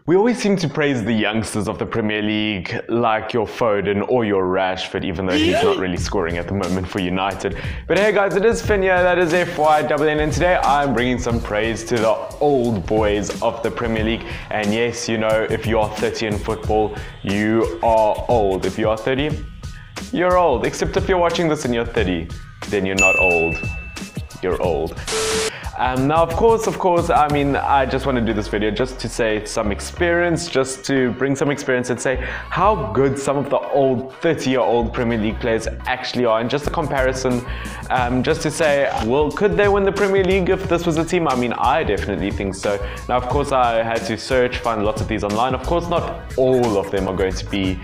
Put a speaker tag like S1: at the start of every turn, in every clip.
S1: We always seem to praise the youngsters of the Premier League, like your Foden or your Rashford, even though he's not really scoring at the moment for United. But hey guys, it is Finn here, that is FYNN, and today I'm bringing some praise to the old boys of the Premier League. And yes, you know, if you are 30 in football, you are old. If you are 30, you're old. Except if you're watching this and you're 30, then you're not old. You're old. Now, of course, I mean, I just want to do this video just to say some experience, just to bring some experience and say how good some of the old 30-year-old Premier League players actually are, and just a comparison, just to say, well, could they win the Premier League if this was a team? I mean, I definitely think so. Now, of course, I had to search, find lots of these online. Of course, not all of them are going to be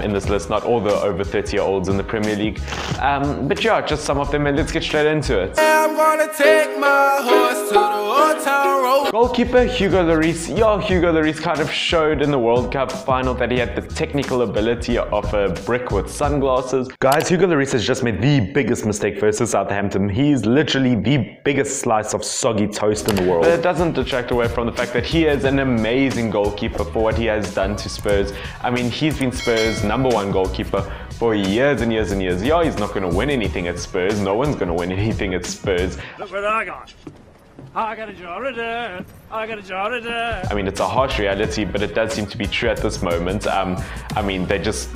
S1: in this list, not all the over 30-year-olds in the Premier League, but yeah, just some of them, and let's get straight into it.
S2: I'm gonna take my horse to the old town road.
S1: Goalkeeper Hugo Lloris. Yeah, Hugo Lloris kind of showed in the World Cup final that he had the technical ability of a brick with sunglasses. Guys, Hugo Lloris has just made the biggest mistake versus Southampton. He's literally the biggest slice of soggy toast in the world. But it doesn't detract away from the fact that he is an amazing goalkeeper for what he has done to Spurs. I mean, he's been Spurs' #1 goalkeeper for years and years and years. Yeah, he's not going to win anything at Spurs. No one's going to win anything at Spurs.
S3: Look what I got. I got a jar of dirt. I got a jar of dirt.
S1: I mean, it's a harsh reality, but it does seem to be true at this moment. I mean, they just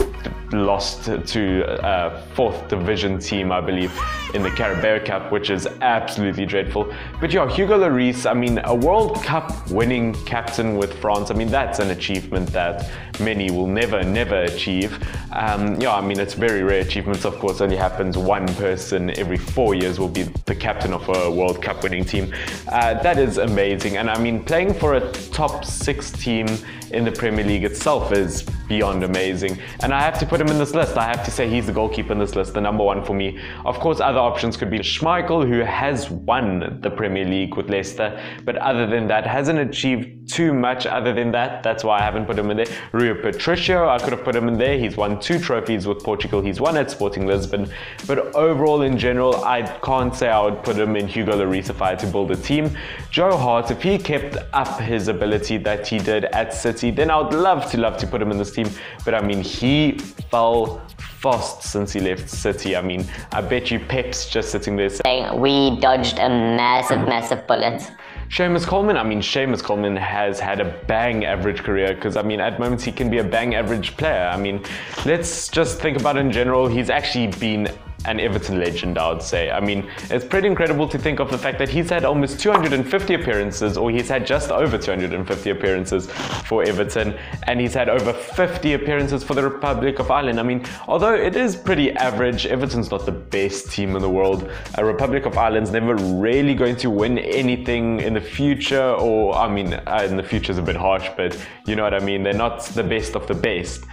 S1: lost to a 4th division team, I believe, in the Carabao Cup, which is absolutely dreadful. But yeah, Hugo Lloris, I mean, a World Cup winning captain with France, I mean, that's an achievement that many will never achieve. Yeah, I mean, it's a very rare achievement. Of course, only happens one person every 4 years will be the captain of a World Cup winning team. That is amazing. And I mean, playing for a top 6 team in the Premier League itself is beyond amazing. And I have to put him in this list. I have to say he's the goalkeeper in this list, the #1 for me. Of course, other options could be Schmeichel, who has won the Premier League with Leicester, but other than that, hasn't achieved too much other than that. That's why I haven't put him in there. Rui Patricio, I could have put him in there. He's won 2 trophies with Portugal. He's won at Sporting Lisbon. But overall, in general, I can't say I would put him in Hugo Lloris if I had to build a team. Joe Hart, if he kept up his ability that he did at City, then I would love to put him in this team. But I mean, he fell fast since he left City. I mean, I bet you Pep's just sitting there saying,
S4: we dodged a massive bullet.
S1: Seamus Coleman, I mean, Seamus Coleman has had a bang average career, because I mean, at moments he can be a bang average player. I mean, let's just think about it in general. He's actually been an Everton legend, I would say. I mean, it's pretty incredible to think of the fact that he's had almost 250 appearances, or he's had just over 250 appearances for Everton, and he's had over 50 appearances for the Republic of Ireland. I mean, although it is pretty average, Everton's not the best team in the world. Republic of Ireland's never really going to win anything in the future, or I mean, in the future is a bit harsh, but you know what I mean. They're not the best of the best.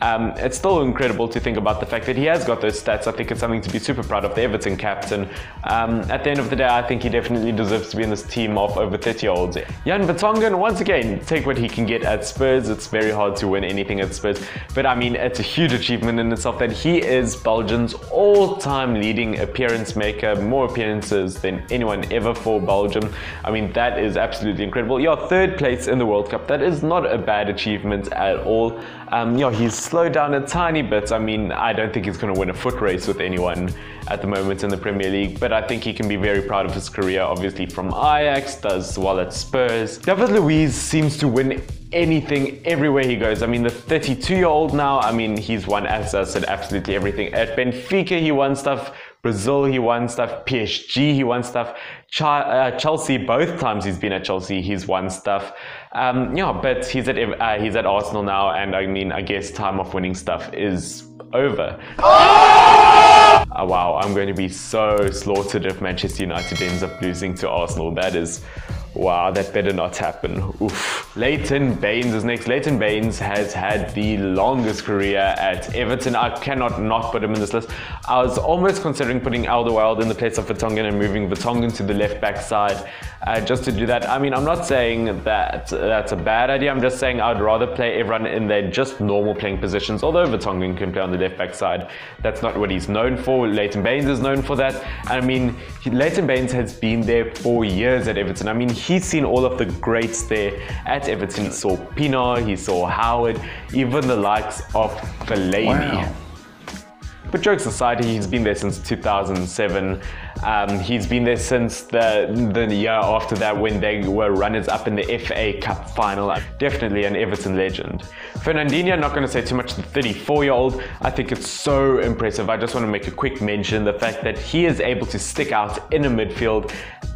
S1: It's still incredible to think about the fact that he has got those stats. I think it's something to be super proud of, the Everton captain. At the end of the day, I think he definitely deserves to be in this team of over 30-year-olds. Jan Vertonghen, once again, take what he can get at Spurs. It's very hard to win anything at Spurs, but I mean, it's a huge achievement in itself that he is Belgium's all-time leading appearance maker, more appearances than anyone ever for Belgium. I mean, that is absolutely incredible. Yeah, 3rd place in the World Cup. That is not a bad achievement at all. Yeah, he's slowed down a tiny bit. I mean, I don't think he's going to win a foot race with anyone at the moment in the Premier League, but I think he can be very proud of his career, obviously from Ajax, does well at Spurs. David Luiz seems to win anything everywhere he goes. I mean, the 32-year-old now, I mean, he's won, as I said, absolutely everything. At Benfica, he won stuff. Brazil, he won stuff. PSG, he won stuff. Chelsea, both times he's been at Chelsea, he's won stuff. Yeah, but he's at Arsenal now, and I mean, I guess time of winning stuff is over. Oh, wow, I'm going to be so slaughtered if Manchester United ends up losing to Arsenal. That is... wow, that better not happen. Oof. Leighton Baines is next. Leighton Baines has had the longest career at Everton. I cannot not put him in this list. I was almost considering putting Alderweireld in the place of Vertonghen and moving Vertonghen to the left back side just to do that. I mean, I'm not saying that that's a bad idea. I'm just saying I'd rather play everyone in their just normal playing positions, although Vertonghen can play on the left back side. That's not what he's known for. Leighton Baines is known for that. I mean, Leighton Baines has been there for years at Everton. I mean, he's seen all of the greats there at Everton. He saw Pienaar, he saw Howard, even the likes of Fellaini.
S5: Wow.
S1: But jokes aside, he's been there since 2007. He's been there since the year after that when they were runners-up in the FA Cup final. Definitely an Everton legend. Fernandinho, not going to say too much, the 34-year-old. I think it's so impressive. I just want to make a quick mention, the fact that he is able to stick out in a midfield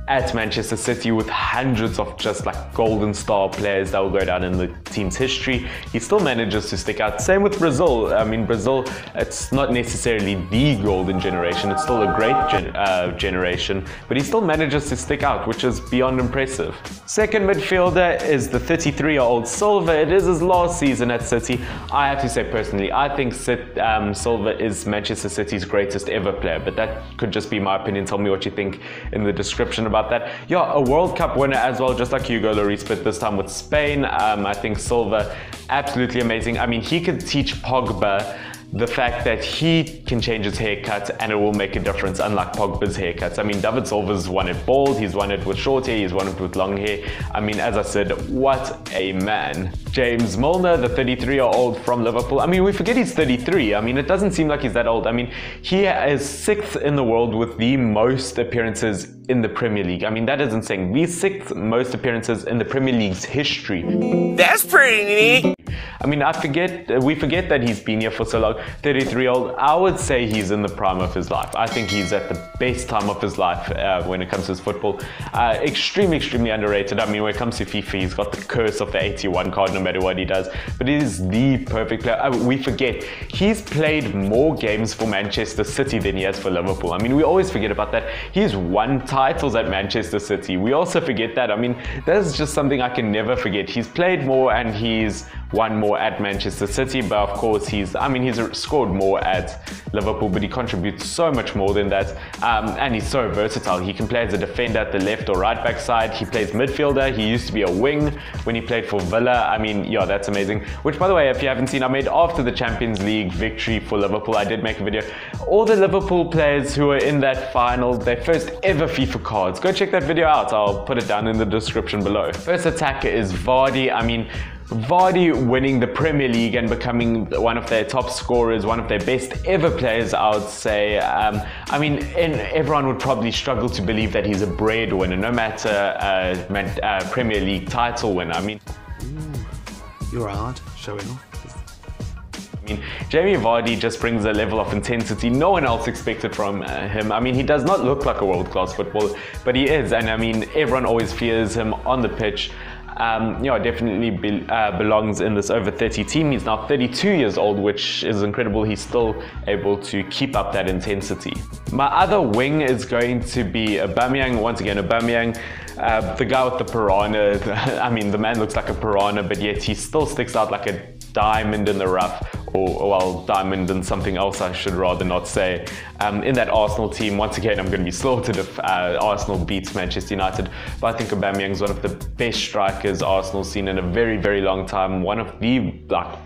S1: at Manchester City with hundreds of just like golden star players that will go down in the team's history. He still manages to stick out. Same with Brazil. I mean, Brazil, it's not necessarily the golden generation. It's still a great generation, but he still manages to stick out, which is beyond impressive. Second midfielder is the 33-year-old Silva. It is his last season at City. I have to say personally, I think Silva is Manchester City's greatest ever player, but that could just be my opinion. Tell me what you think in the description about that. Yeah, a World Cup winner as well, just like Hugo Lloris, but this time with Spain. I think Silva, absolutely amazing. I mean, he could teach Pogba the fact that he can change his haircut and it will make a difference, unlike Pogba's haircuts. I mean, David Silva's won it bald, he's won it with short hair, he's won it with long hair. I mean, as I said, what a man. James Milner, the 33-year-old from Liverpool. I mean, we forget he's 33. I mean, it doesn't seem like he's that old. I mean, he is 6th in the world with the most appearances in the Premier League. I mean, that is insane. The 6th most appearances in the Premier League's history.
S2: That's pretty neat.
S1: I mean, we forget that he's been here for so long. 33-year-old, I would say he's in the prime of his life. I think he's at the best time of his life when it comes to his football. Extremely underrated. I mean, when it comes to FIFA, he's got the curse of the 81 card no matter what he does. But he is the perfect player. We forget, he's played more games for Manchester City than he has for Liverpool. I mean, we always forget about that. He's won titles at Manchester City. We also forget that. I mean, that's just something I can never forget. He's played more and he's won more at Manchester City, but of course he's scored more at Liverpool, but he contributes so much more than that, and he's so versatile. He can play as a defender at the left or right back side. He plays midfielder. He used to be a wing when he played for Villa. I mean, yeah, that's amazing. Which, by the way, if you haven't seen, I made after the Champions League victory for Liverpool. I did make a video. All the Liverpool players who were in that final, their first ever FIFA cards. Go check that video out. I'll put it down in the description below. First attacker is Vardy. I mean, Vardy winning the Premier League and becoming one of their top scorers, one of their best ever players, I would say. I mean, everyone would probably struggle to believe that he's a breadwinner, no matter Premier League title winner. I mean,
S5: You're hard, showing off.
S1: I mean, Jamie Vardy just brings a level of intensity no one else expected from him. I mean, he does not look like a world-class footballer, but he is, and I mean, everyone always fears him on the pitch. Yeah, definitely belongs in this over 30 team. He's now 32 years old, which is incredible. He's still able to keep up that intensity. My other wing is going to be Aubameyang. Once again, Aubameyang, the guy with the piranha. I mean, the man looks like a piranha, but yet he still sticks out like a diamond in the rough, or well, diamond and something else I should rather not say. In that Arsenal team, once again, I'm going to be slaughtered if Arsenal beats Manchester United, but I think Aubameyang is one of the best strikers Arsenal's seen in a very long time, one of the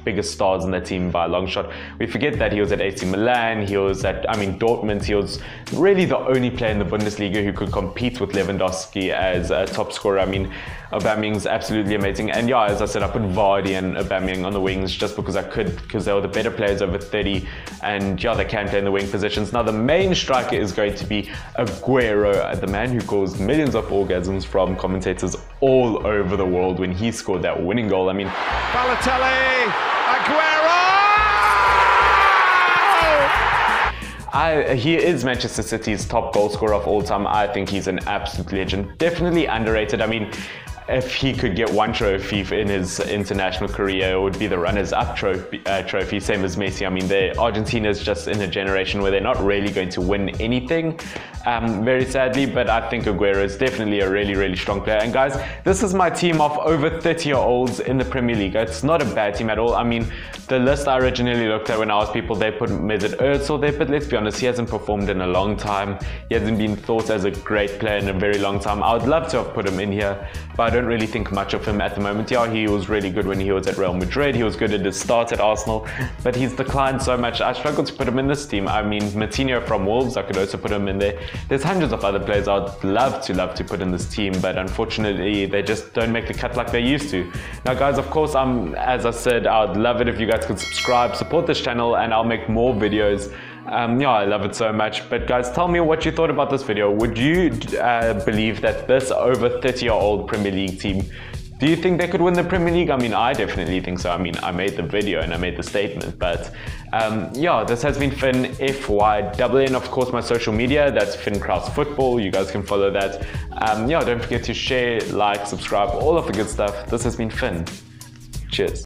S1: biggest stars in that team by a long shot. We forget that he was at AC Milan, he was at, Dortmund. He was really the only player in the Bundesliga who could compete with Lewandowski as a top scorer. I mean, Aubameyang's absolutely amazing, and yeah, as I said, I put Vardy and Aubameyang on the wings just because I could, because they were the better players over 30, and yeah, they can play in the wing positions. Now the main striker is going to be Aguero, the man who caused millions of orgasms from commentators all over the world when he scored that winning goal. I mean,
S2: Balotelli, Aguero!
S1: He is Manchester City's top goal scorer of all time. I think he's an absolute legend. Definitely underrated. I mean, if he could get one trophy in his international career, it would be the runners-up trophy, same as Messi. I mean, Argentina's just in a generation where they're not really going to win anything, very sadly, but I think Aguero is definitely a really strong player. And guys, this is my team of over 30-year-olds in the Premier League. It's not a bad team at all. I mean, the list I originally looked at when I asked people, they put Mesut Ozil there, but let's be honest, he hasn't performed in a long time. He hasn't been thought as a great player in a very long time. I would love to have put him in here, but I don't really think much of him at the moment. Yeah, he was really good when he was at Real Madrid. He was good at his start at Arsenal, but he's declined so much. I struggle to put him in this team. I mean, Matinho from Wolves, I could also put him in there. There's hundreds of other players I'd love to put in this team, but unfortunately, they just don't make the cut like they used to. Now, guys, of course, as I said, I'd love it if you guys could subscribe, support this channel, and I'll make more videos. Yeah, I love it so much. But guys, tell me what you thought about this video. Would you believe that this over 30-year-old Premier League team, do you think they could win the Premier League? I mean, I definitely think so. I mean, I made the video and I made the statement. But yeah, this has been Finn FYNN. Of course, my social media, that's Finn Kraus Football. You guys can follow that. Yeah, don't forget to share, like, subscribe, all of the good stuff. This has been Finn. Cheers.